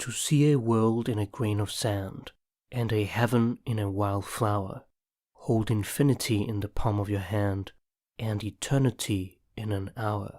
to see a world in a grain of sand, and a heaven in a wild flower, hold infinity in the palm of your hand, and eternity in an hour.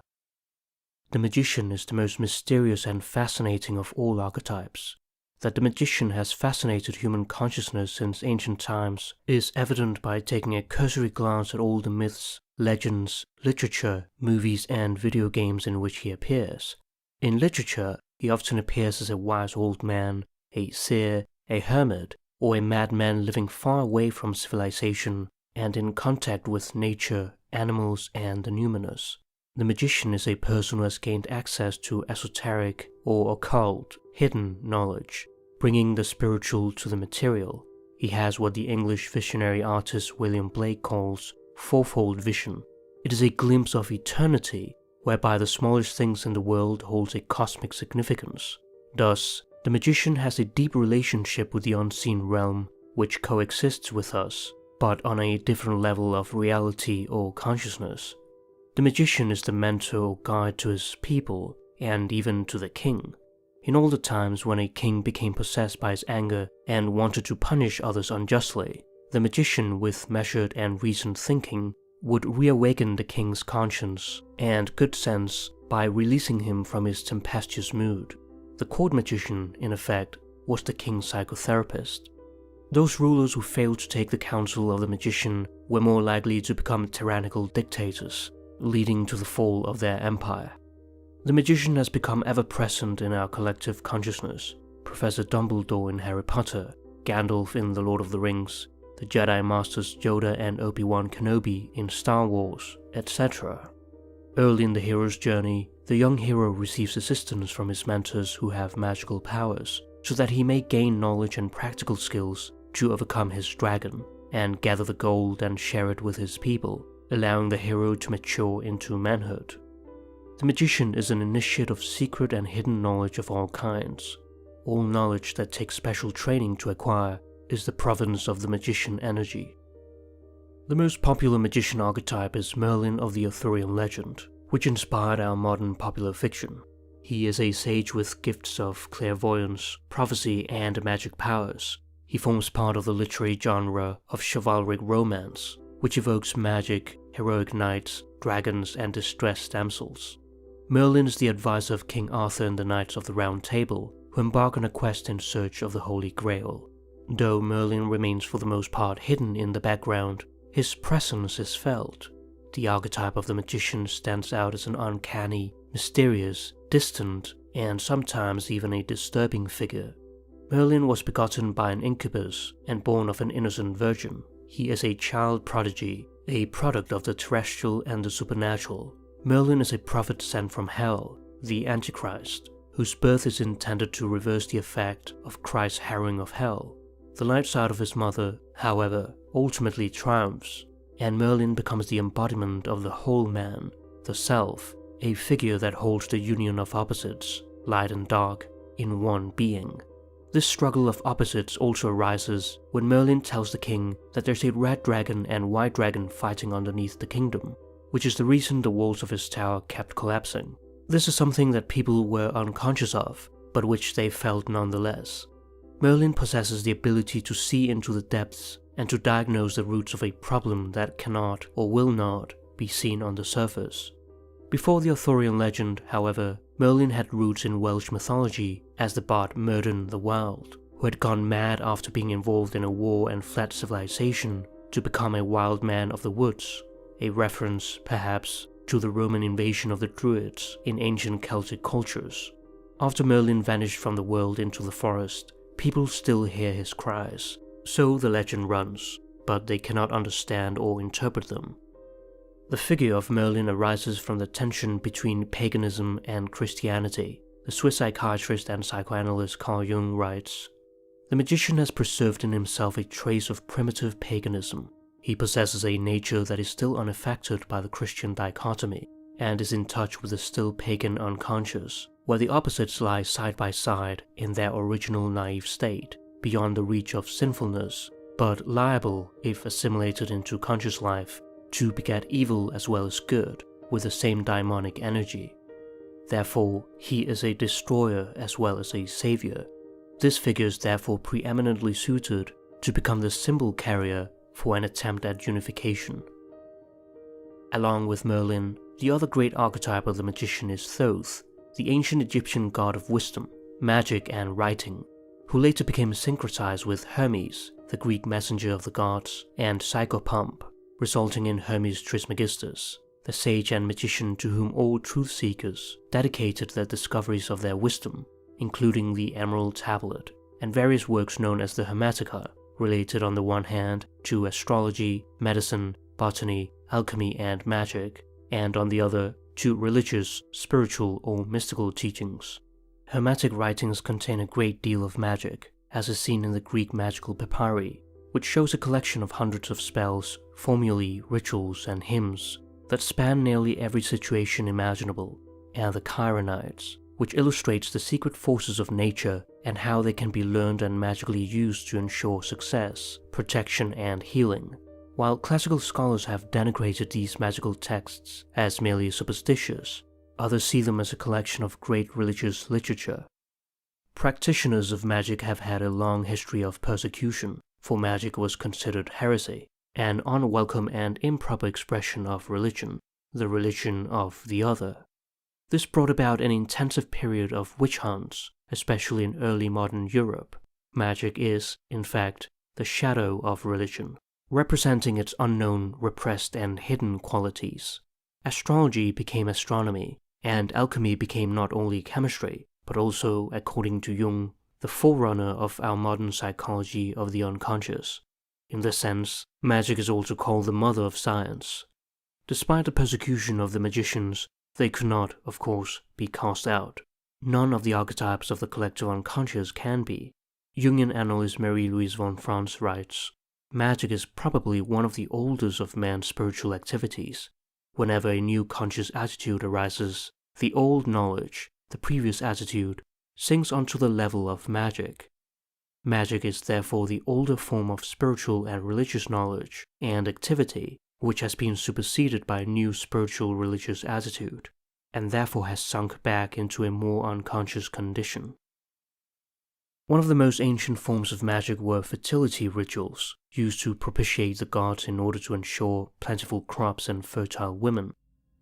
The magician is the most mysterious and fascinating of all archetypes. That the magician has fascinated human consciousness since ancient times is evident by taking a cursory glance at all the myths, legends, literature, movies, and video games in which he appears. In literature, he often appears as a wise old man, a seer, a hermit, or a madman living far away from civilization and in contact with nature, animals, and the numinous. The magician is a person who has gained access to esoteric or occult, hidden knowledge, bringing the spiritual to the material. He has what the English visionary artist William Blake calls fourfold vision. It is a glimpse of eternity, whereby the smallest things in the world holds a cosmic significance. Thus, the magician has a deep relationship with the unseen realm, which coexists with us, but on a different level of reality or consciousness. The magician is the mentor or guide to his people, and even to the king. In all the times when a king became possessed by his anger and wanted to punish others unjustly, the magician, with measured and reasoned thinking, would reawaken the king's conscience and good sense by releasing him from his tempestuous mood. The court magician, in effect, was the king's psychotherapist. Those rulers who failed to take the counsel of the magician were more likely to become tyrannical dictators, leading to the fall of their empire. The magician has become ever-present in our collective consciousness. Professor Dumbledore in Harry Potter, Gandalf in The Lord of the Rings, the Jedi Masters Yoda and Obi-Wan Kenobi in Star Wars, etc. Early in the hero's journey, the young hero receives assistance from his mentors who have magical powers, so that he may gain knowledge and practical skills to overcome his dragon, and gather the gold and share it with his people, allowing the hero to mature into manhood. The magician is an initiate of secret and hidden knowledge of all kinds. All knowledge that takes special training to acquire is the province of the magician energy. The most popular magician archetype is Merlin of the Arthurian legend, which inspired our modern popular fiction. He is a sage with gifts of clairvoyance, prophecy, and magic powers. He forms part of the literary genre of chivalric romance, which evokes magic, heroic knights, dragons, and distressed damsels. Merlin is the advisor of King Arthur and the Knights of the Round Table, who embark on a quest in search of the Holy Grail. Though Merlin remains for the most part hidden in the background, his presence is felt. The archetype of the magician stands out as an uncanny, mysterious, distant, and sometimes even a disturbing figure. Merlin was begotten by an incubus and born of an innocent virgin. He is a child prodigy, a product of the terrestrial and the supernatural. Merlin is a prophet sent from hell, the Antichrist, whose birth is intended to reverse the effect of Christ's harrowing of hell. The light side of his mother, however, ultimately triumphs, and Merlin becomes the embodiment of the whole man, the self, a figure that holds the union of opposites, light and dark, in one being. This struggle of opposites also arises when Merlin tells the king that there's a red dragon and white dragon fighting underneath the kingdom, which is the reason the walls of his tower kept collapsing. This is something that people were unconscious of, but which they felt nonetheless. Merlin possesses the ability to see into the depths and to diagnose the roots of a problem that cannot or will not be seen on the surface. Before the Arthurian legend, however, Merlin had roots in Welsh mythology as the bard Myrddin the Wild, who had gone mad after being involved in a war and fled civilization to become a wild man of the woods, a reference, perhaps, to the Roman invasion of the Druids in ancient Celtic cultures. After Merlin vanished from the world into the forest, people still hear his cries, so the legend runs, but they cannot understand or interpret them. The figure of Merlin arises from the tension between paganism and Christianity. The Swiss psychiatrist and psychoanalyst Carl Jung writes, "The magician has preserved in himself a trace of primitive paganism. He possesses a nature that is still unaffected by the Christian dichotomy, and is in touch with the still pagan unconscious, where the opposites lie side by side in their original naive state, beyond the reach of sinfulness, but liable, if assimilated into conscious life, to beget evil as well as good, with the same daimonic energy. Therefore, he is a destroyer as well as a savior, This figure is therefore preeminently suited to become the symbol carrier for an attempt at unification. Along with Merlin, the other great archetype of the magician is Thoth, the ancient Egyptian god of wisdom, magic and writing, who later became syncretized with Hermes, the Greek messenger of the gods, and Psychopomp, resulting in Hermes Trismegistus, the sage and magician to whom all truth-seekers dedicated their discoveries of their wisdom, including the Emerald Tablet, and various works known as the Hermetica, related on the one hand to astrology, medicine, botany, alchemy and magic, and on the other to religious, spiritual or mystical teachings. Hermetic writings contain a great deal of magic, as is seen in the Greek magical papyri, which shows a collection of hundreds of spells, formulae, rituals, and hymns that span nearly every situation imaginable, and the Chironides, which illustrates the secret forces of nature and how they can be learned and magically used to ensure success, protection, and healing. While classical scholars have denigrated these magical texts as merely superstitious, others see them as a collection of great religious literature. Practitioners of magic have had a long history of persecution, for magic was considered heresy, an unwelcome and improper expression of religion, the religion of the other. This brought about an intensive period of witch hunts, especially in early modern Europe. Magic is, in fact, the shadow of religion, representing its unknown, repressed, and hidden qualities. Astrology became astronomy, and alchemy became not only chemistry, but also, according to Jung, the forerunner of our modern psychology of the unconscious. In this sense, magic is also called the mother of science. Despite the persecution of the magicians, they could not, of course, be cast out. None of the archetypes of the collective unconscious can be. Jungian analyst Marie-Louise von Franz writes, "Magic is probably one of the oldest of man's spiritual activities. Whenever a new conscious attitude arises, the old knowledge, the previous attitude, sinks onto the level of magic. Magic is therefore the older form of spiritual and religious knowledge and activity, which has been superseded by a new spiritual religious attitude, and therefore has sunk back into a more unconscious condition." One of the most ancient forms of magic were fertility rituals, used to propitiate the gods in order to ensure plentiful crops and fertile women.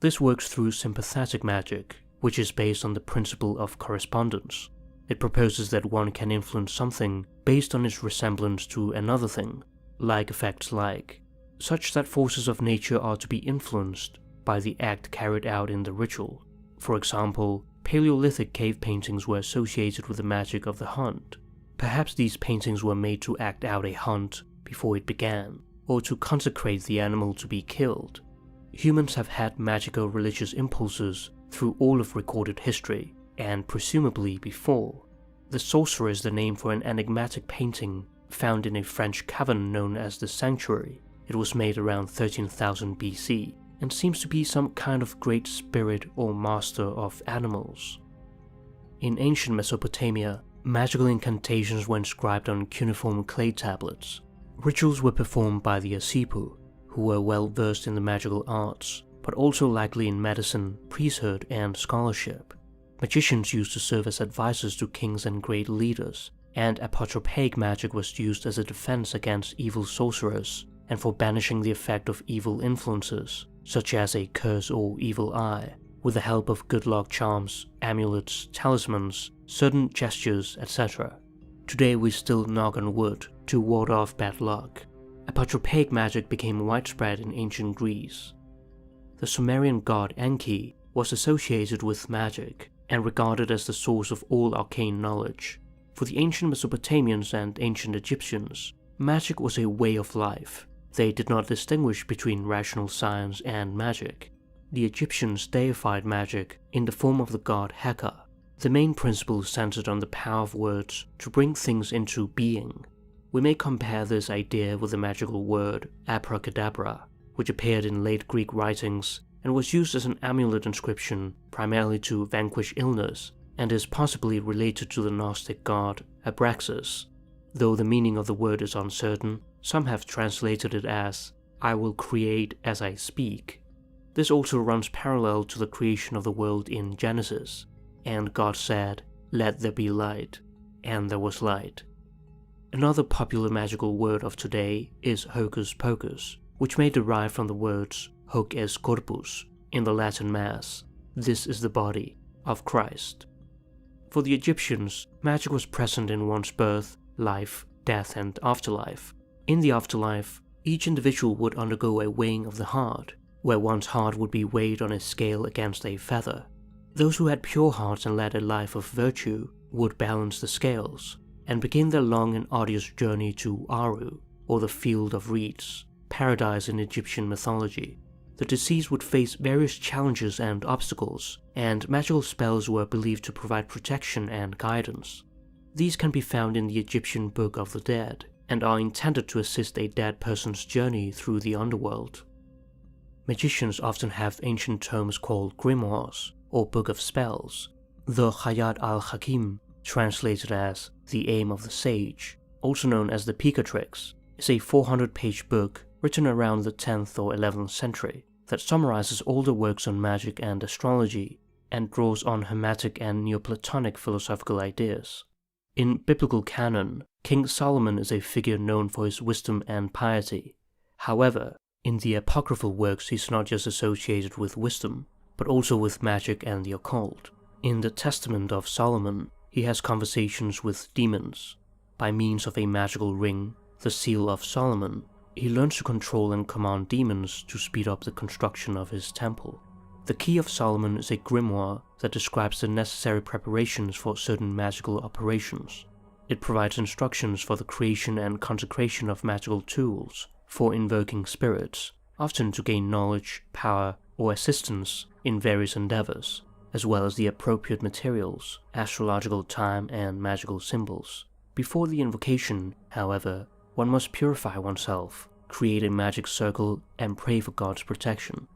This works through sympathetic magic, which is based on the principle of correspondence. It proposes that one can influence something based on its resemblance to another thing, like affects like, such that forces of nature are to be influenced by the act carried out in the ritual. For example, Paleolithic cave paintings were associated with the magic of the hunt. Perhaps these paintings were made to act out a hunt before it began, or to consecrate the animal to be killed. Humans have had magical religious impulses through all of recorded history, and presumably before. The Sorcerer is the name for an enigmatic painting found in a French cavern known as the Sanctuary. It was made around 13,000 BC, and seems to be some kind of great spirit or master of animals. In ancient Mesopotamia, magical incantations were inscribed on cuneiform clay tablets. Rituals were performed by the Asipu, who were well versed in the magical arts, but also likely in medicine, priesthood, and scholarship. Magicians used to serve as advisors to kings and great leaders, and apotropaic magic was used as a defense against evil sorcerers and for banishing the effect of evil influences, such as a curse or evil eye, with the help of good luck charms, amulets, talismans, certain gestures, etc. Today we still knock on wood to ward off bad luck. Apotropaic magic became widespread in ancient Greece. The Sumerian god Enki was associated with magic and regarded as the source of all arcane knowledge. For the ancient Mesopotamians and ancient Egyptians, magic was a way of life. They did not distinguish between rational science and magic. The Egyptians deified magic in the form of the god Heka. The main principle centered on the power of words to bring things into being. We may compare this idea with the magical word abracadabra, which appeared in late Greek writings and was used as an amulet inscription primarily to vanquish illness, and is possibly related to the Gnostic god Abraxas. Though the meaning of the word is uncertain, some have translated it as, "I will create as I speak." This also runs parallel to the creation of the world in Genesis, and God said, "Let there be light," and there was light. Another popular magical word of today is hocus pocus, which may derive from the words hoc est corpus in the Latin Mass, this is the body, of Christ. For the Egyptians, magic was present in one's birth, life, death, and afterlife. In the afterlife, each individual would undergo a weighing of the heart, where one's heart would be weighed on a scale against a feather. Those who had pure hearts and led a life of virtue would balance the scales, and begin their long and arduous journey to Aru, or the Field of Reeds, paradise in Egyptian mythology. The deceased would face various challenges and obstacles, and magical spells were believed to provide protection and guidance. These can be found in the Egyptian Book of the Dead, and are intended to assist a dead person's journey through the underworld. Magicians often have ancient tomes called grimoires, or Book of Spells. The Hayat al-Hakim, translated as The Aim of the Sage, also known as the Picatrix, is a 400-page book written around the 10th or 11th century that summarizes all the works on magic and astrology, and draws on Hermetic and Neoplatonic philosophical ideas. In biblical canon, King Solomon is a figure known for his wisdom and piety. However, in the apocryphal works he's not just associated with wisdom, but also with magic and the occult. In the Testament of Solomon, he has conversations with demons. By means of a magical ring, the Seal of Solomon, he learns to control and command demons to speed up the construction of his temple. The Key of Solomon is a grimoire that describes the necessary preparations for certain magical operations. It provides instructions for the creation and consecration of magical tools for invoking spirits, often to gain knowledge, power, or assistance in various endeavors, as well as the appropriate materials, astrological time, and magical symbols. Before the invocation, however, one must purify oneself, create a magic circle, and pray for God's protection.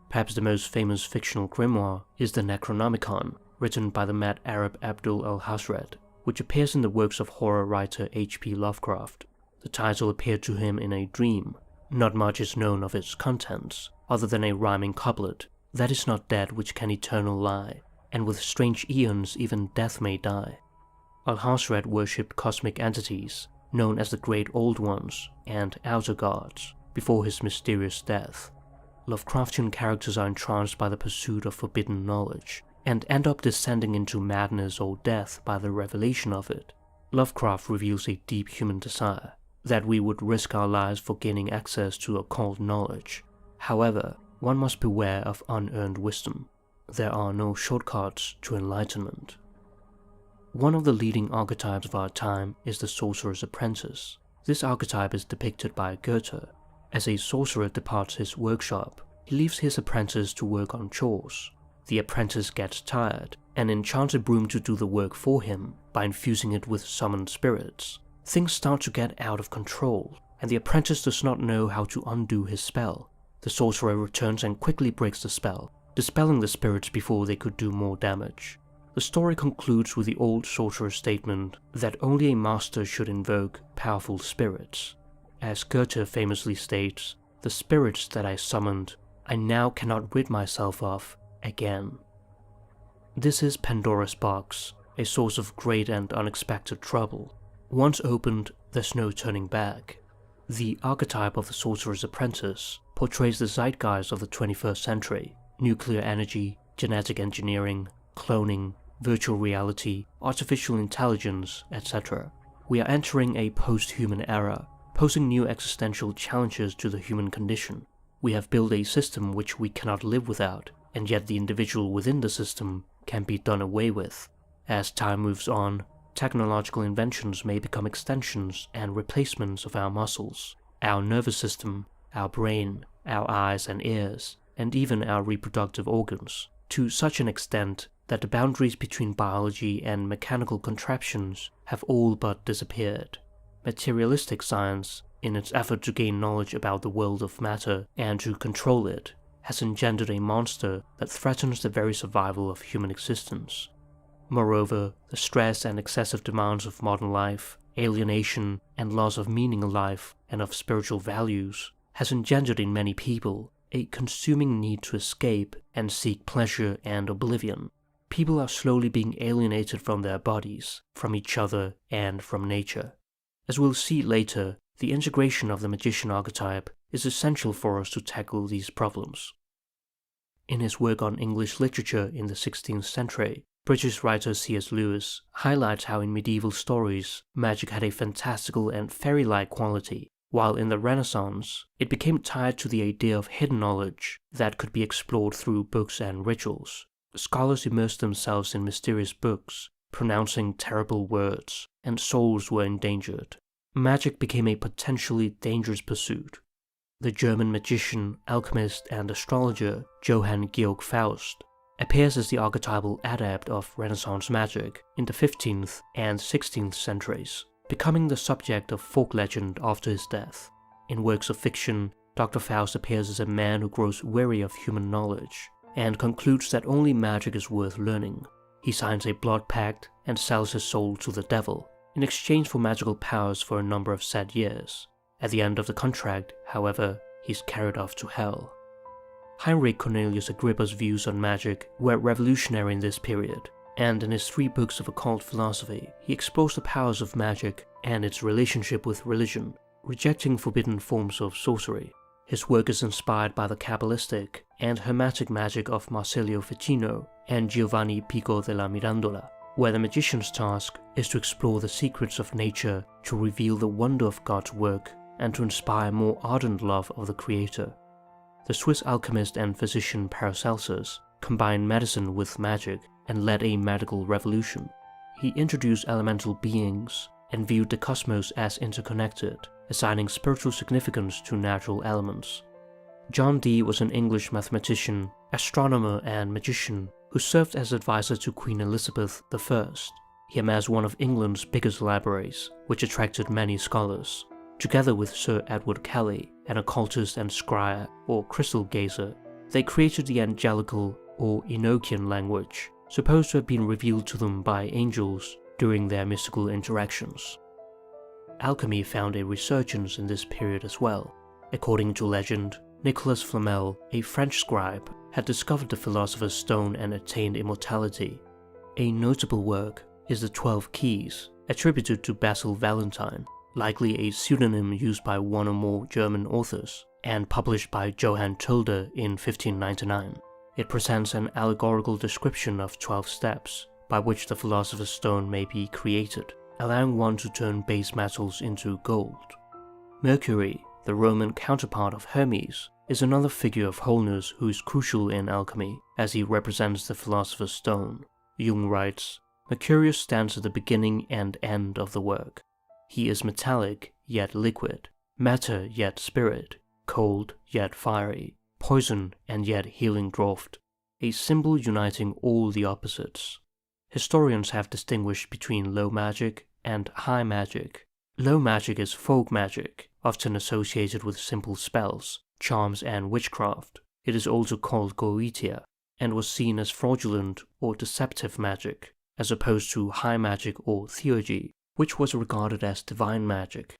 Perhaps the most famous fictional grimoire is the Necronomicon, written by the mad Arab Abdul al-Hazred, which appears in the works of horror writer H.P. Lovecraft. The title appeared to him in a dream. Not much is known of its contents, other than a rhyming couplet, "That is not dead which can eternal lie, and with strange eons even death may die." Al-Hazred worshipped cosmic entities, known as the Great Old Ones and Outer Gods, before his mysterious death. Lovecraftian characters are entranced by the pursuit of forbidden knowledge, and end up descending into madness or death by the revelation of it. Lovecraft reveals a deep human desire, that we would risk our lives for gaining access to occult knowledge. However, one must beware of unearned wisdom. There are no shortcuts to enlightenment. One of the leading archetypes of our time is the sorcerer's apprentice. This archetype is depicted by Goethe. As a sorcerer departs his workshop, he leaves his apprentice to work on chores. The apprentice gets tired and enchants a broom to do the work for him by infusing it with summoned spirits. Things start to get out of control, and the apprentice does not know how to undo his spell. The sorcerer returns and quickly breaks the spell, dispelling the spirits before they could do more damage. The story concludes with the old sorcerer's statement that only a master should invoke powerful spirits. As Goethe famously states, "The spirits that I summoned, I now cannot rid myself of again." This is Pandora's box, a source of great and unexpected trouble. Once opened, there's no turning back. The archetype of the sorcerer's apprentice portrays the zeitgeist of the 21st century: nuclear energy, genetic engineering, cloning, virtual reality, artificial intelligence, etc. We are entering a post-human era, posing new existential challenges to the human condition. We have built a system which we cannot live without, and yet the individual within the system can be done away with. As time moves on, technological inventions may become extensions and replacements of our muscles, our nervous system, our brain, our eyes and ears, and even our reproductive organs, to such an extent that the boundaries between biology and mechanical contraptions have all but disappeared. Materialistic science, in its effort to gain knowledge about the world of matter and to control it, has engendered a monster that threatens the very survival of human existence. Moreover, the stress and excessive demands of modern life, alienation, and loss of meaning in life and of spiritual values has engendered in many people a consuming need to escape and seek pleasure and oblivion. people are slowly being alienated from their bodies, from each other, and from nature. As we'll see later, the integration of the magician archetype is essential for us to tackle these problems. In his work on English literature in the 16th century, British writer C.S. Lewis highlights how in medieval stories, magic had a fantastical and fairy-like quality, while in the Renaissance, it became tied to the idea of hidden knowledge that could be explored through books and rituals. Scholars immersed themselves in mysterious books, pronouncing terrible words, and souls were endangered. Magic became a potentially dangerous pursuit. The German magician, alchemist, and astrologer Johann Georg Faust appears as the archetypal adept of Renaissance magic in the 15th and 16th centuries, becoming the subject of folk legend after his death. In works of fiction, Dr. Faust appears as a man who grows weary of human knowledge and concludes that only magic is worth learning. He signs a blood pact and sells his soul to the devil in exchange for magical powers for a number of sad years. At the end of the contract, however, he's carried off to hell. Heinrich Cornelius Agrippa's views on magic were revolutionary in this period, and in his 3 books of occult philosophy, he exposed the powers of magic and its relationship with religion, rejecting forbidden forms of sorcery. His work is inspired by the Kabbalistic and Hermetic magic of Marsilio Ficino and Giovanni Pico della Mirandola, where the magician's task is to explore the secrets of nature to reveal the wonder of God's work and to inspire more ardent love of the Creator. The Swiss alchemist and physician Paracelsus combined medicine with magic and led a medical revolution. He introduced elemental beings and viewed the cosmos as interconnected, assigning spiritual significance to natural elements. John Dee was an English mathematician, astronomer, and magician who served as advisor to Queen Elizabeth I. He amassed one of England's biggest libraries, which attracted many scholars. Together with Sir Edward Kelly, an occultist and scryer or crystal gazer, they created the angelical or Enochian language, supposed to have been revealed to them by angels during their mystical interactions. Alchemy found a resurgence in this period as well. According to legend, Nicolas Flamel, a French scribe, had discovered the Philosopher's Stone and attained immortality. A notable work is the 12 Keys, attributed to Basil Valentine, likely a pseudonym used by one or more German authors, and published by Johann Tulder in 1599. It presents an allegorical description of 12 steps by which the Philosopher's Stone may be created, allowing one to turn base metals into gold. Mercury, the Roman counterpart of Hermes, is another figure of wholeness who is crucial in alchemy, as he represents the Philosopher's Stone. Jung writes, Mercurius stands at the beginning and end of the work. He is metallic, yet liquid, matter, yet spirit, cold, yet fiery, poison, and yet healing draught, a symbol uniting all the opposites. Historians have distinguished between low magic and high magic. Low magic is folk magic, often associated with simple spells, charms, and witchcraft. It is also called goetia, and was seen as fraudulent or deceptive magic, as opposed to high magic or theurgy, which was regarded as divine magic.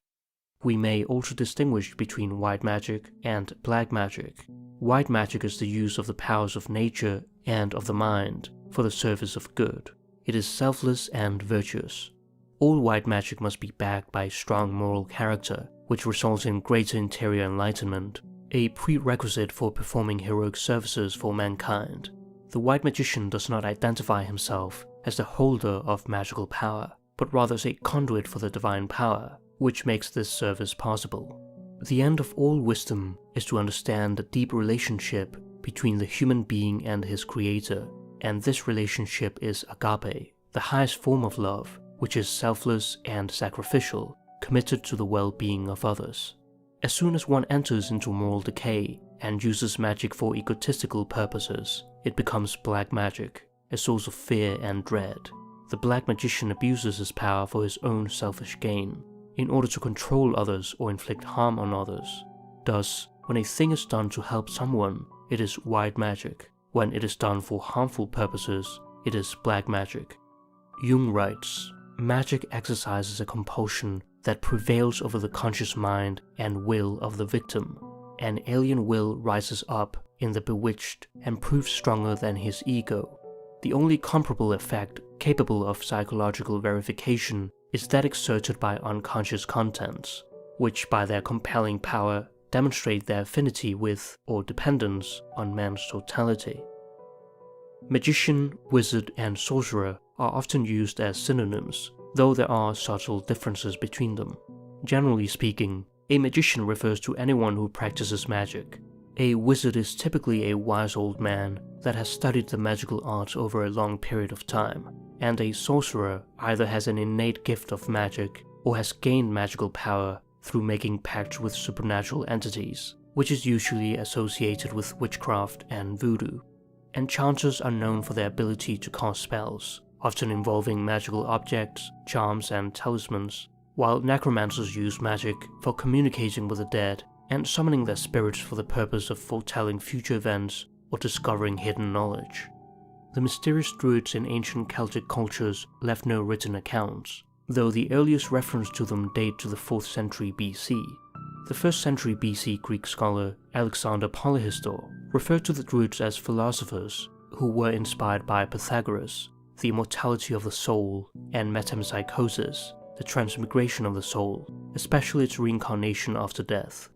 We may also distinguish between white magic and black magic. White magic is the use of the powers of nature and of the mind for the service of good. It is selfless and virtuous. All white magic must be backed by strong moral character, which results in greater interior enlightenment, a prerequisite for performing heroic services for mankind. The white magician does not identify himself as the holder of magical power, but rather as a conduit for the divine power, which makes this service possible. The end of all wisdom is to understand the deep relationship between the human being and his creator, and this relationship is agape, the highest form of love, which is selfless and sacrificial, committed to the well-being of others. As soon as one enters into moral decay and uses magic for egotistical purposes, it becomes black magic, a source of fear and dread. The black magician abuses his power for his own selfish gain, in order to control others or inflict harm on others. Thus, when a thing is done to help someone, it is white magic. When it is done for harmful purposes, it is black magic. Jung writes, magic exercises a compulsion that prevails over the conscious mind and will of the victim. An alien will rises up in the bewitched and proves stronger than his ego. The only comparable effect capable of psychological verification is that exerted by unconscious contents, which by their compelling power demonstrate their affinity with or dependence on man's totality. Magician, wizard, and sorcerer are often used as synonyms, though there are subtle differences between them. Generally speaking, a magician refers to anyone who practices magic. A wizard is typically a wise old man that has studied the magical arts over a long period of time, and a sorcerer either has an innate gift of magic or has gained magical power through making pacts with supernatural entities, which is usually associated with witchcraft and voodoo. Enchanters are known for their ability to cast spells, often involving magical objects, charms, and talismans, while necromancers use magic for communicating with the dead and summoning their spirits for the purpose of foretelling future events or discovering hidden knowledge. The mysterious druids in ancient Celtic cultures left no written accounts, though the earliest reference to them date to the 4th century BC. The 1st century BC Greek scholar Alexander Polyhistor referred to the druids as philosophers who were inspired by Pythagoras, the immortality of the soul, and metempsychosis, the transmigration of the soul, especially its reincarnation after death.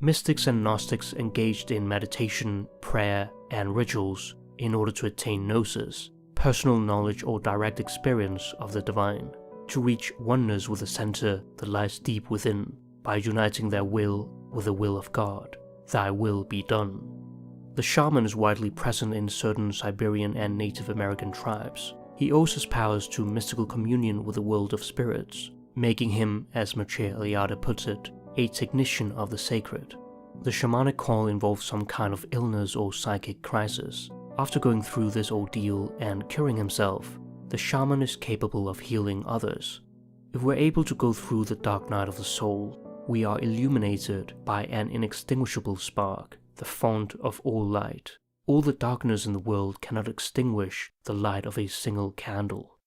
Mystics and Gnostics engaged in meditation, prayer, and rituals in order to attain gnosis, personal knowledge or direct experience of the divine, to reach oneness with the center that lies deep within by uniting their will with the will of God. Thy will be done. The shaman is widely present in certain Siberian and Native American tribes. He owes his powers to mystical communion with the world of spirits, making him, as Mircea Eliade puts it, a technician of the sacred. The shamanic call involves some kind of illness or psychic crisis. After going through this ordeal and curing himself, the shaman is capable of healing others. If we're able to go through the dark night of the soul, we are illuminated by an inextinguishable spark, the font of all light. All the darkness in the world cannot extinguish the light of a single candle.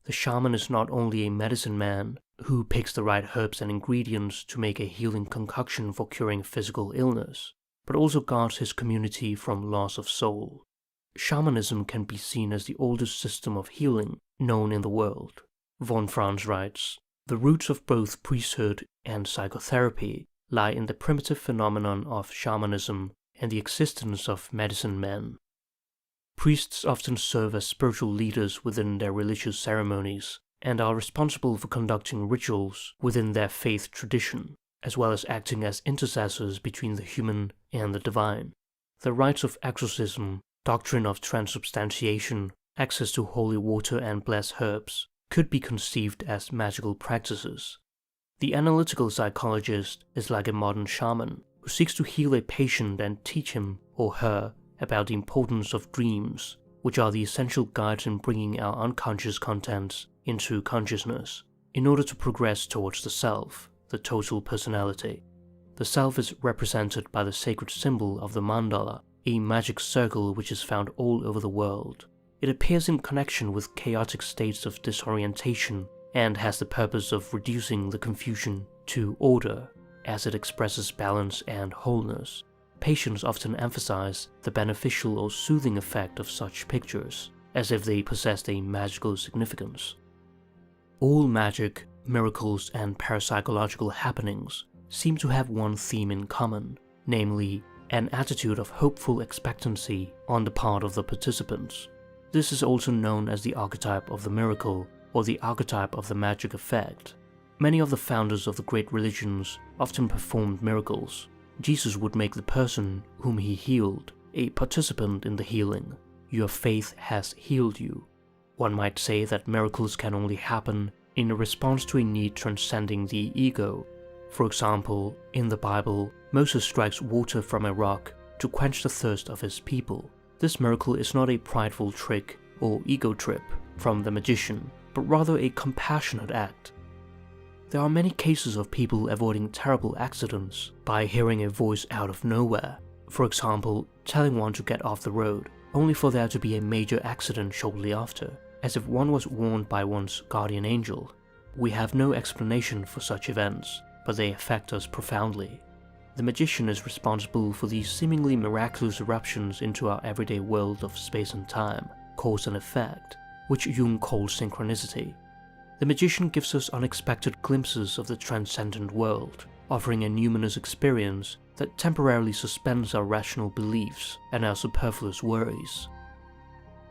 The shaman is not only a medicine man who picks the right herbs and ingredients to make a healing concoction for curing physical illness, but also guards his community from loss of soul. Shamanism can be seen as the oldest system of healing known in the world. Von Franz writes, "The roots of both priesthood and psychotherapy lie in the primitive phenomenon of shamanism and the existence of medicine men. Priests often serve as spiritual leaders within their religious ceremonies and are responsible for conducting rituals within their faith tradition, as well as acting as intercessors between the human and the divine. The rites of exorcism, doctrine of transubstantiation, access to holy water and blessed herbs could be conceived as magical practices. The analytical psychologist is like a modern shaman who seeks to heal a patient and teach him or her about the importance of dreams, which are the essential guides in bringing our unconscious contents into consciousness, in order to progress towards the self, the total personality. The self is represented by the sacred symbol of the mandala, a magic circle which is found all over the world. It appears in connection with chaotic states of disorientation and has the purpose of reducing the confusion to order as it expresses balance and wholeness. Patients often emphasize the beneficial or soothing effect of such pictures, as if they possessed a magical significance. All magic, miracles, and parapsychological happenings seem to have one theme in common, namely, an attitude of hopeful expectancy on the part of the participants. This is also known as the archetype of the miracle or the archetype of the magic effect. Many of the founders of the great religions often performed miracles. Jesus would make the person whom he healed a participant in the healing. Your faith has healed you. One might say that miracles can only happen in response to a need transcending the ego. For example, in the Bible, Moses strikes water from a rock to quench the thirst of his people. This miracle is not a prideful trick or ego trip from the magician, but rather a compassionate act. There are many cases of people avoiding terrible accidents by hearing a voice out of nowhere, for example, telling one to get off the road, only for there to be a major accident shortly after, as if one was warned by one's guardian angel. We have no explanation for such events, but they affect us profoundly. The magician is responsible for these seemingly miraculous eruptions into our everyday world of space and time, cause and effect, which Jung calls synchronicity. The magician gives us unexpected glimpses of the transcendent world, offering a numinous experience that temporarily suspends our rational beliefs and our superfluous worries.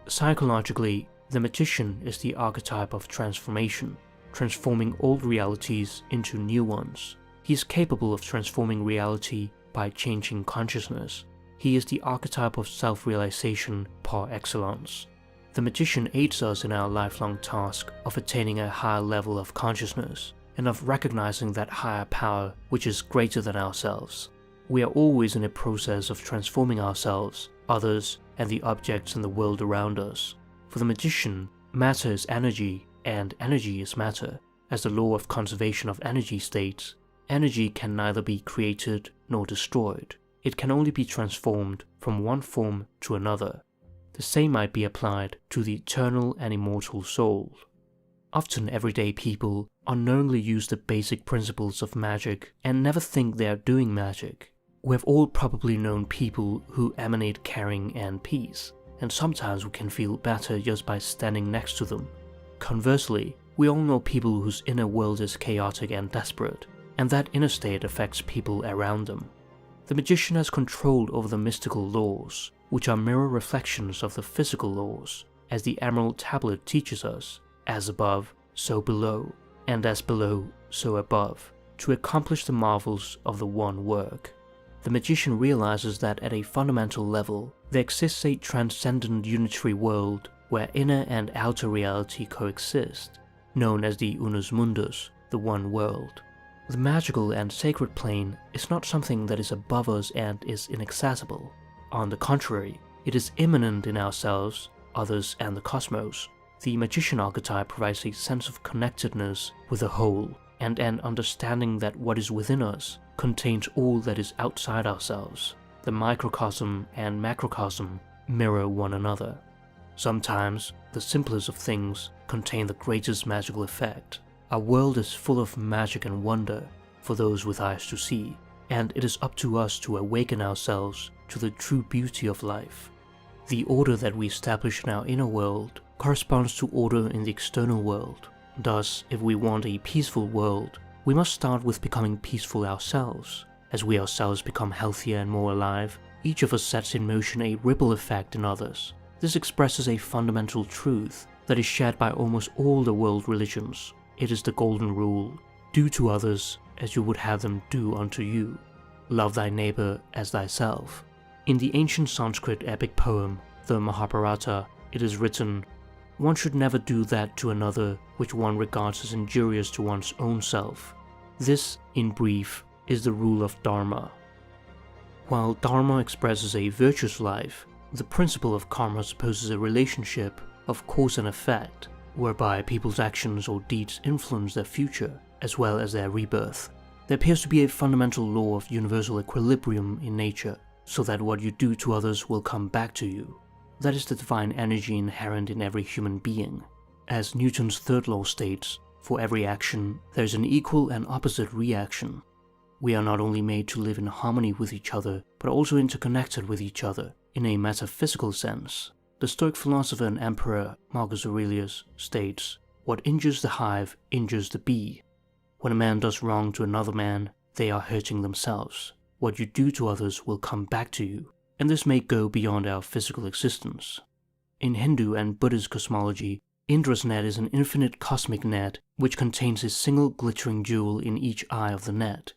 Psychologically, the magician is the archetype of transformation, transforming old realities into new ones. He is capable of transforming reality by changing consciousness. He is the archetype of self-realization par excellence. The magician aids us in our lifelong task of attaining a higher level of consciousness and of recognizing that higher power which is greater than ourselves. We are always in a process of transforming ourselves, others, and the objects in the world around us. For the magician, matter is energy and energy is matter. As the law of conservation of energy states, energy can neither be created nor destroyed. It can only be transformed from one form to another. The same might be applied to the eternal and immortal soul. Often everyday people unknowingly use the basic principles of magic and never think they are doing magic. We have all probably known people who emanate caring and peace, and sometimes we can feel better just by standing next to them. Conversely, we all know people whose inner world is chaotic and desperate, and that inner state affects people around them. The magician has control over the mystical laws, which are mirror reflections of the physical laws, as the Emerald Tablet teaches us, as above, so below, and as below, so above, to accomplish the marvels of the one work. The magician realizes that at a fundamental level, there exists a transcendent unitary world where inner and outer reality coexist, known as the Unus Mundus, the one world. The magical and sacred plane is not something that is above us and is inaccessible. On the contrary, it is immanent in ourselves, others, and the cosmos. The magician archetype provides a sense of connectedness with the whole, and an understanding that what is within us contains all that is outside ourselves. The microcosm and macrocosm mirror one another. Sometimes, the simplest of things contain the greatest magical effect. Our world is full of magic and wonder for those with eyes to see, and it is up to us to awaken ourselves to the true beauty of life. The order that we establish in our inner world corresponds to order in the external world. Thus, if we want a peaceful world, we must start with becoming peaceful ourselves. As we ourselves become healthier and more alive, each of us sets in motion a ripple effect in others. This expresses a fundamental truth that is shared by almost all the world religions. It is the golden rule: do to others as you would have them do unto you. Love thy neighbor as thyself. In the ancient Sanskrit epic poem, the Mahabharata, it is written, "One should never do that to another which one regards as injurious to one's own self." This, in brief, is the rule of Dharma. While Dharma expresses a virtuous life, the principle of karma supposes a relationship of cause and effect, whereby people's actions or deeds influence their future, as well as their rebirth. There appears to be a fundamental law of universal equilibrium in nature, so that what you do to others will come back to you. That is the divine energy inherent in every human being. As Newton's third law states, for every action, there is an equal and opposite reaction. We are not only made to live in harmony with each other, but also interconnected with each other in a metaphysical sense. The Stoic philosopher and emperor Marcus Aurelius states, "What injures the hive injures the bee." When a man does wrong to another man, they are hurting themselves. What you do to others will come back to you, and this may go beyond our physical existence. In Hindu and Buddhist cosmology, Indra's net is an infinite cosmic net which contains a single glittering jewel in each eye of the net.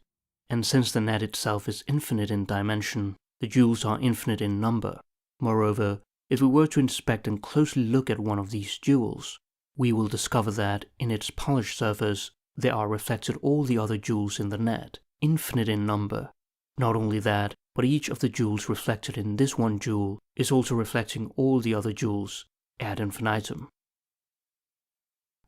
And since the net itself is infinite in dimension, the jewels are infinite in number. Moreover, if we were to inspect and closely look at one of these jewels, we will discover that in its polished surface there are reflected all the other jewels in the net, infinite in number. Not only that, but each of the jewels reflected in this one jewel is also reflecting all the other jewels ad infinitum.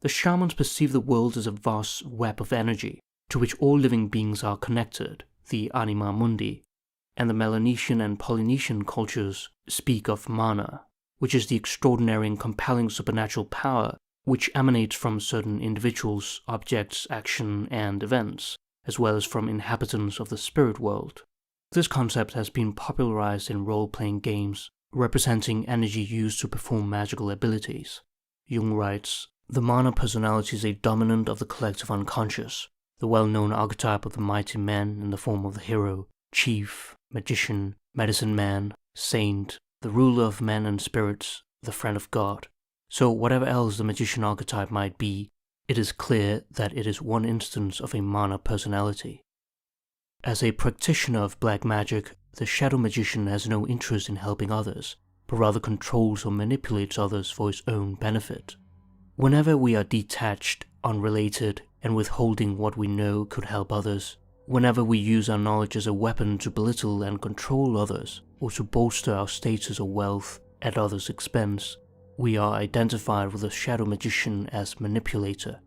The shamans perceive the world as a vast web of energy, to which all living beings are connected, the anima mundi, and the Melanesian and Polynesian cultures speak of mana, which is the extraordinary and compelling supernatural power which emanates from certain individuals, objects, action, and events, as well as from inhabitants of the spirit world. This concept has been popularized in role-playing games representing energy used to perform magical abilities. Jung writes, "The mana personality is a dominant of the collective unconscious, the well-known archetype of the mighty man in the form of the hero, chief, magician, medicine man, saint, the ruler of men and spirits, the friend of God. So whatever else the magician archetype might be, it is clear that it is one instance of a mana personality. As a practitioner of black magic, the shadow magician has no interest in helping others, but rather controls or manipulates others for his own benefit. Whenever we are detached, unrelated, and withholding what we know could help others, whenever we use our knowledge as a weapon to belittle and control others, or to bolster our status or wealth at others' expense, we are identified with the shadow magician as manipulator.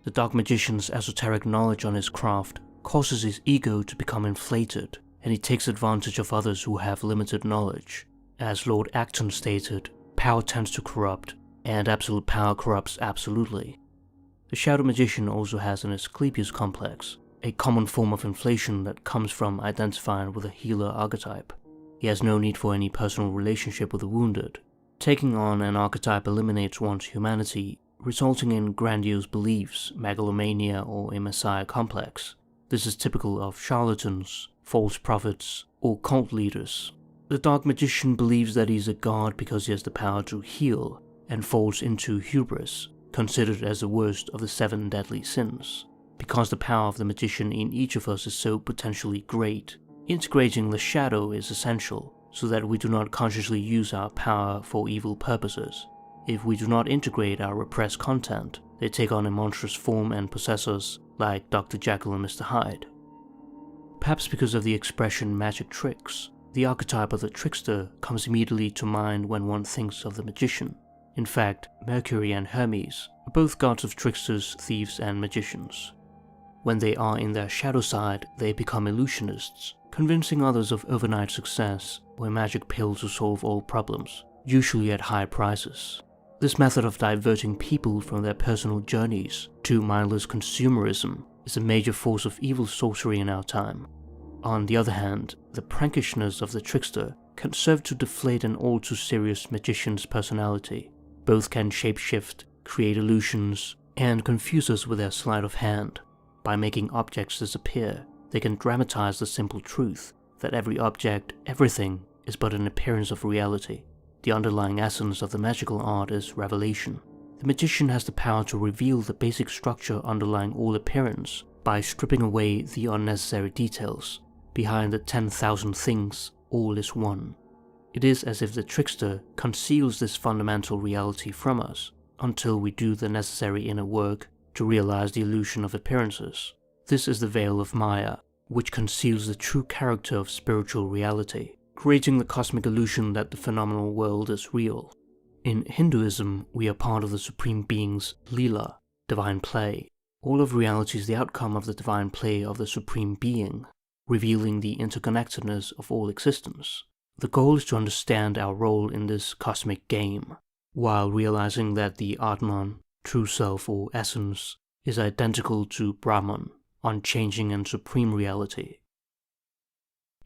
The dark magician's esoteric knowledge on his craft causes his ego to become inflated, and he takes advantage of others who have limited knowledge. As Lord Acton stated, power tends to corrupt, and absolute power corrupts absolutely. The shadow magician also has an Asclepius complex, a common form of inflation that comes from identifying with a healer archetype. He has no need for any personal relationship with the wounded. Taking on an archetype eliminates one's humanity, resulting in grandiose beliefs, megalomania, or a messiah complex. This is typical of charlatans, false prophets, or cult leaders. The dark magician believes that he is a god because he has the power to heal, and falls into hubris, considered as the worst of the 7 deadly sins. Because the power of the magician in each of us is so potentially great, integrating the shadow is essential, so that we do not consciously use our power for evil purposes. If we do not integrate our repressed content, they take on a monstrous form and possess us, like Dr. Jekyll and Mr. Hyde. Perhaps because of the expression magic tricks, the archetype of the trickster comes immediately to mind when one thinks of the magician. In fact, Mercury and Hermes are both gods of tricksters, thieves, and magicians. When they are in their shadow side, they become illusionists, convincing others of overnight success or a magic pill to solve all problems, usually at high prices. This method of diverting people from their personal journeys to mindless consumerism is a major force of evil sorcery in our time. On the other hand, the prankishness of the trickster can serve to deflate an all-too-serious magician's personality. Both can shapeshift, create illusions, and confuse us with their sleight of hand. By making objects disappear, they can dramatize the simple truth that every object, everything, is but an appearance of reality. The underlying essence of the magical art is revelation. The magician has the power to reveal the basic structure underlying all appearance by stripping away the unnecessary details. Behind the 10,000 things, all is one. It is as if the trickster conceals this fundamental reality from us until we do the necessary inner work to realize the illusion of appearances. This is the veil of Maya, which conceals the true character of spiritual reality, creating the cosmic illusion that the phenomenal world is real. In Hinduism, we are part of the Supreme Being's Leela, divine play. All of reality is the outcome of the divine play of the Supreme Being, revealing the interconnectedness of all existence. The goal is to understand our role in this cosmic game, while realizing that the Atman, true self or essence, is identical to Brahman, unchanging and supreme reality.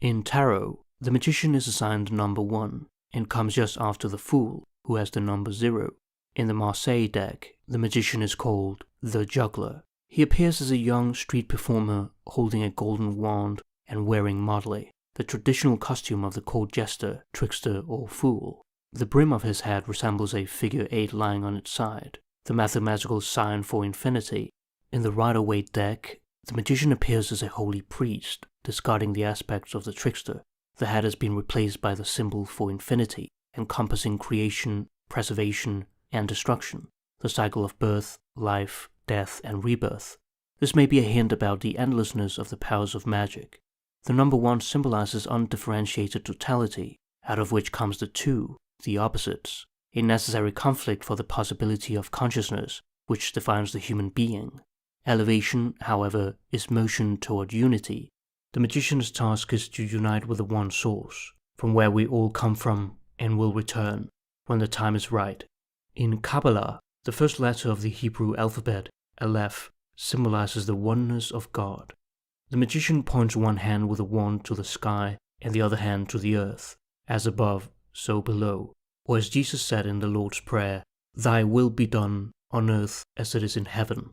In Tarot, the magician is assigned number 1, and comes just after the Fool, who has the number 0. In the Marseille deck, the magician is called the Juggler. He appears as a young street performer holding a golden wand and wearing motley, the traditional costume of the court jester, trickster, or fool. The brim of his hat resembles a figure 8 lying on its side, the mathematical sign for infinity. In the Rider-Waite deck, the magician appears as a holy priest, discarding the aspects of the trickster. The hat has been replaced by the symbol for infinity, encompassing creation, preservation, and destruction, the cycle of birth, life, death, and rebirth. This may be a hint about the endlessness of the powers of magic. The number 1 symbolizes undifferentiated totality, out of which comes the 2, the opposites, a necessary conflict for the possibility of consciousness, which defines the human being. Elevation, however, is motion toward unity. The magician's task is to unite with the one source, from where we all come from and will return, when the time is right. In Kabbalah, the first letter of the Hebrew alphabet, Aleph, symbolizes the oneness of God. The magician points one hand with a wand to the sky and the other hand to the earth, as above, so below. Or as Jesus said in the Lord's Prayer, "Thy will be done on earth as it is in heaven."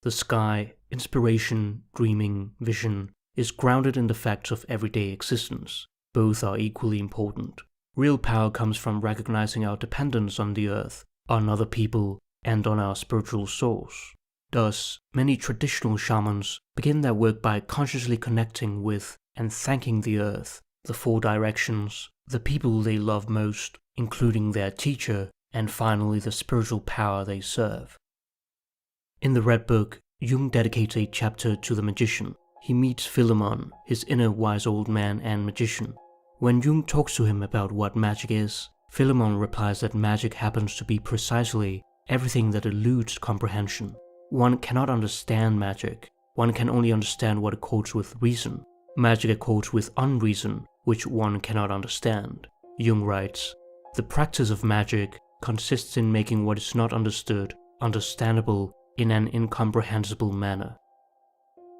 The sky, inspiration, dreaming, vision, is grounded in the facts of everyday existence. Both are equally important. Real power comes from recognizing our dependence on the earth, on other people, and on our spiritual source. Thus, many traditional shamans begin their work by consciously connecting with and thanking the earth, the four directions, the people they love most, including their teacher, and finally the spiritual power they serve. In the Red Book, Jung dedicates a chapter to the magician. He meets Philemon, his inner wise old man and magician. When Jung talks to him about what magic is, Philemon replies that magic happens to be precisely everything that eludes comprehension. One cannot understand magic. One can only understand what accords with reason. Magic accords with unreason, which one cannot understand. Jung writes, "The practice of magic consists in making what is not understood understandable in an incomprehensible manner."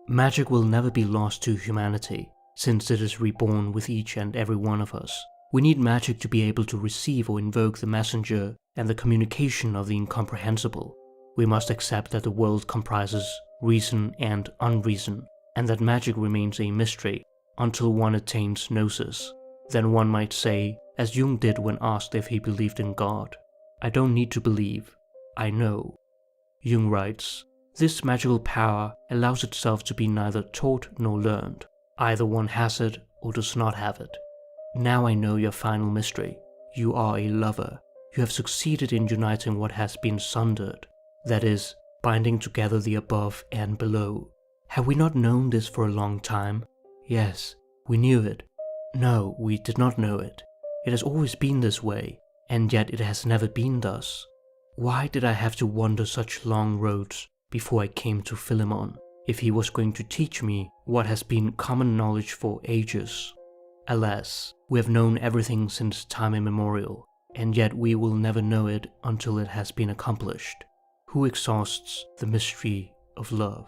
Magic will never be lost to humanity, since it is reborn with each and every one of us. We need magic to be able to receive or invoke the messenger and the communication of the incomprehensible. We must accept that the world comprises reason and unreason, and that magic remains a mystery until one attains gnosis. Then one might say, as Jung did when asked if he believed in God, "I don't need to believe, I know." Jung writes, "This magical power allows itself to be neither taught nor learned. Either one has it or does not have it. Now I know your final mystery. You are a lover. You have succeeded in uniting what has been sundered, that is, binding together the above and below. Have we not known this for a long time? Yes, we knew it. No, we did not know it. It has always been this way, and yet it has never been thus. Why did I have to wander such long roads before I came to Philemon, if he was going to teach me what has been common knowledge for ages? Alas, we have known everything since time immemorial, and yet we will never know it until it has been accomplished. Who exhausts the mystery of love?"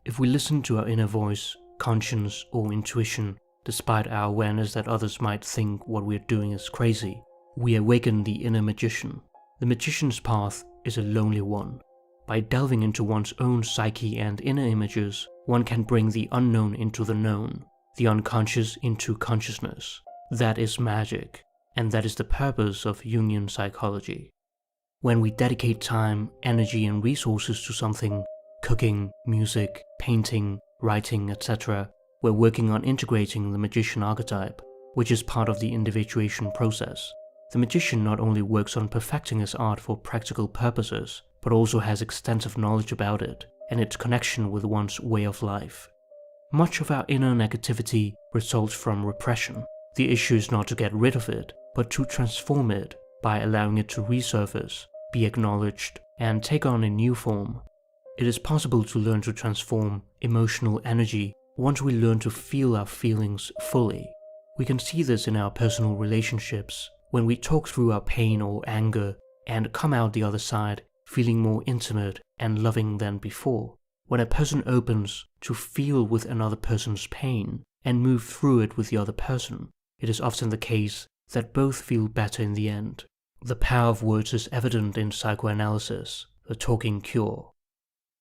If we listen to our inner voice, conscience, or intuition, despite our awareness that others might think what we are doing is crazy, we awaken the inner magician. The magician's path is a lonely one. By delving into one's own psyche and inner images, one can bring the unknown into the known, the unconscious into consciousness. That is magic, and that is the purpose of Jungian psychology. When we dedicate time, energy, and resources to something, cooking, music, painting, writing, etc., we're working on integrating the magician archetype, which is part of the individuation process. The magician not only works on perfecting his art for practical purposes, but also has extensive knowledge about it and its connection with one's way of life. Much of our inner negativity results from repression. The issue is not to get rid of it, but to transform it by allowing it to resurface, be acknowledged, and take on a new form. It is possible to learn to transform emotional energy once we learn to feel our feelings fully. We can see this in our personal relationships, when we talk through our pain or anger and come out the other side feeling more intimate and loving than before. When a person opens to feel with another person's pain and move through it with the other person, it is often the case that both feel better in the end. The power of words is evident in psychoanalysis, the talking cure.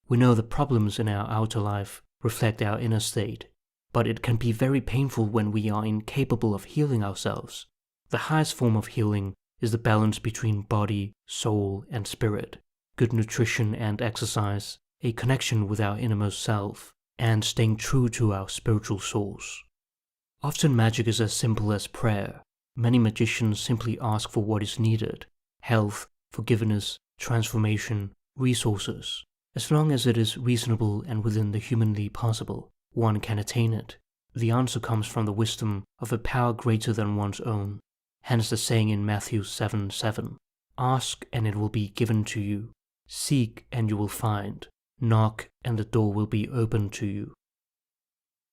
We know the problems in our outer life reflect our inner state, but it can be very painful when we are incapable of healing ourselves. The highest form of healing is the balance between body, soul, and spirit, good nutrition and exercise, a connection with our innermost self, and staying true to our spiritual source. Often magic is as simple as prayer. Many magicians simply ask for what is needed: health, forgiveness, transformation, resources. As long as it is reasonable and within the humanly possible, one can attain it. The answer comes from the wisdom of a power greater than one's own. Hence the saying in Matthew 7:7, "Ask and it will be given to you. Seek and you will find. Knock and the door will be opened to you."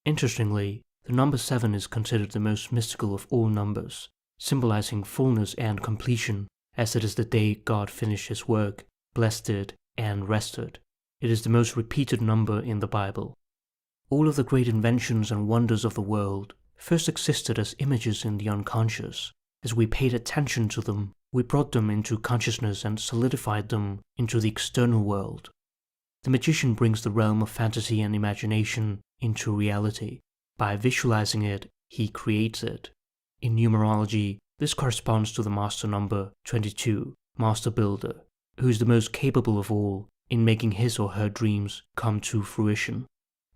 Interestingly, the number 7 is considered the most mystical of all numbers, symbolizing fullness and completion, as it is the day God finished his work, blessed it, and rested. It is the most repeated number in the Bible. All of the great inventions and wonders of the world, first existed as images in the unconscious. As we paid attention to them, we brought them into consciousness and solidified them into the external world. The magician brings the realm of fantasy and imagination into reality. By visualizing it, he creates it. In numerology, this corresponds to the master number 22, Master Builder, who is the most capable of all in making his or her dreams come to fruition.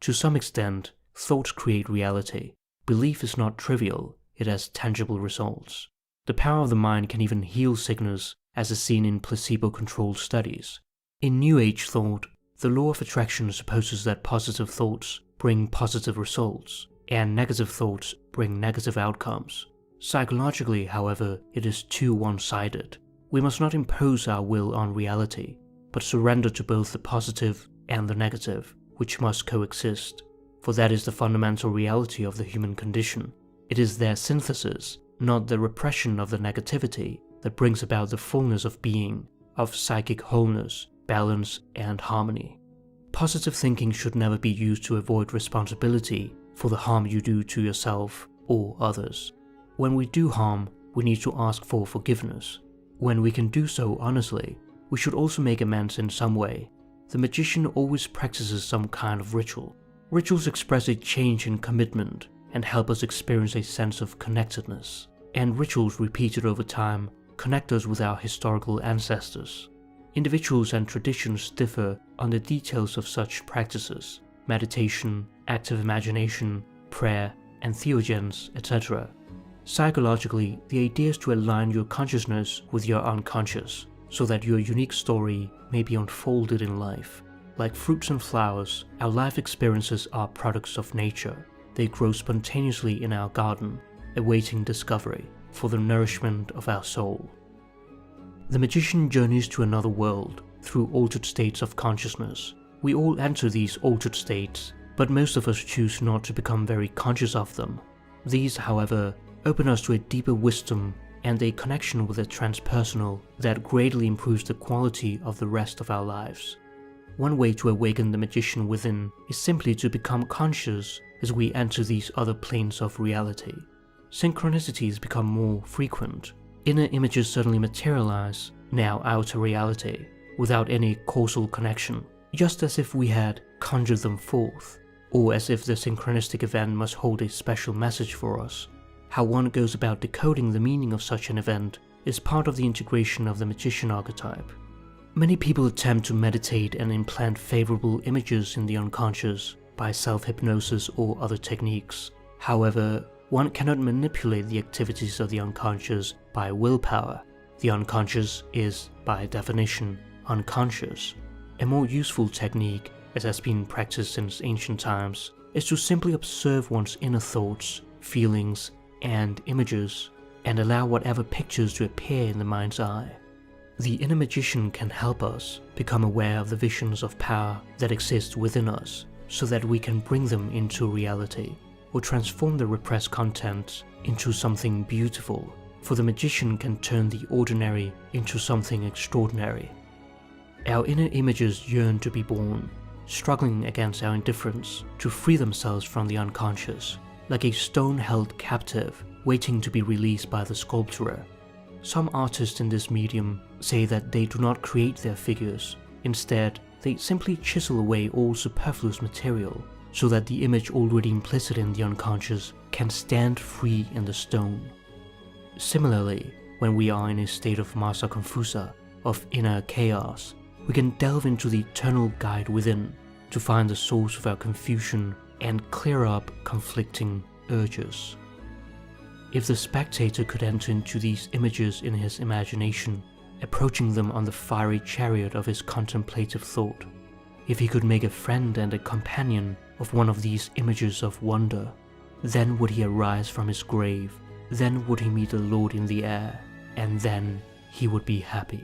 To some extent, thoughts create reality. Belief is not trivial, it has tangible results. The power of the mind can even heal sickness, as is seen in placebo-controlled studies. In New Age thought, the law of attraction supposes that positive thoughts bring positive results, and negative thoughts bring negative outcomes. Psychologically, however, it is too one-sided. We must not impose our will on reality, but surrender to both the positive and the negative, which must coexist, for that is the fundamental reality of the human condition. It is their synthesis, not the repression of the negativity, that brings about the fullness of being, of psychic wholeness, balance, and harmony. Positive thinking should never be used to avoid responsibility for the harm you do to yourself or others. When we do harm, we need to ask for forgiveness. When we can do so honestly, we should also make amends in some way. The magician always practices some kind of ritual. Rituals express a change in commitment and help us experience a sense of connectedness. And rituals repeated over time connect us with our historical ancestors. Individuals and traditions differ on the details of such practices: meditation, active imagination, prayer, and theogens, etc. Psychologically, the idea is to align your consciousness with your unconscious, so that your unique story may be unfolded in life. Like fruits and flowers, our life experiences are products of nature. They grow spontaneously in our garden, awaiting discovery for the nourishment of our soul. The magician journeys to another world through altered states of consciousness. We all enter these altered states, but most of us choose not to become very conscious of them. These, however, open us to a deeper wisdom and a connection with the transpersonal that greatly improves the quality of the rest of our lives. One way to awaken the magician within is simply to become conscious as we enter these other planes of reality. Synchronicities become more frequent. Inner images suddenly materialize in our outer reality without any causal connection, just as if we had conjured them forth, or as if the synchronistic event must hold a special message for us. How one goes about decoding the meaning of such an event is part of the integration of the magician archetype. Many people attempt to meditate and implant favorable images in the unconscious by self-hypnosis or other techniques. However, one cannot manipulate the activities of the unconscious by willpower. The unconscious is, by definition, unconscious. A more useful technique, as has been practiced since ancient times, is to simply observe one's inner thoughts, feelings, and images, and allow whatever pictures to appear in the mind's eye. The inner magician can help us become aware of the visions of power that exist within us, so that we can bring them into reality, or transform the repressed content into something beautiful, for the magician can turn the ordinary into something extraordinary. Our inner images yearn to be born, struggling against our indifference to free themselves from the unconscious, like a stone held captive, waiting to be released by the sculptor. Some artists in this medium say that they do not create their figures. Instead, they simply chisel away all superfluous material, so that the image already implicit in the unconscious can stand free in the stone. Similarly, when we are in a state of masa confusa, of inner chaos, we can delve into the eternal guide within to find the source of our confusion and clear up conflicting urges. If the spectator could enter into these images in his imagination, approaching them on the fiery chariot of his contemplative thought, if he could make a friend and a companion of one of these images of wonder, then would he arise from his grave, then would he meet the Lord in the air, and then he would be happy.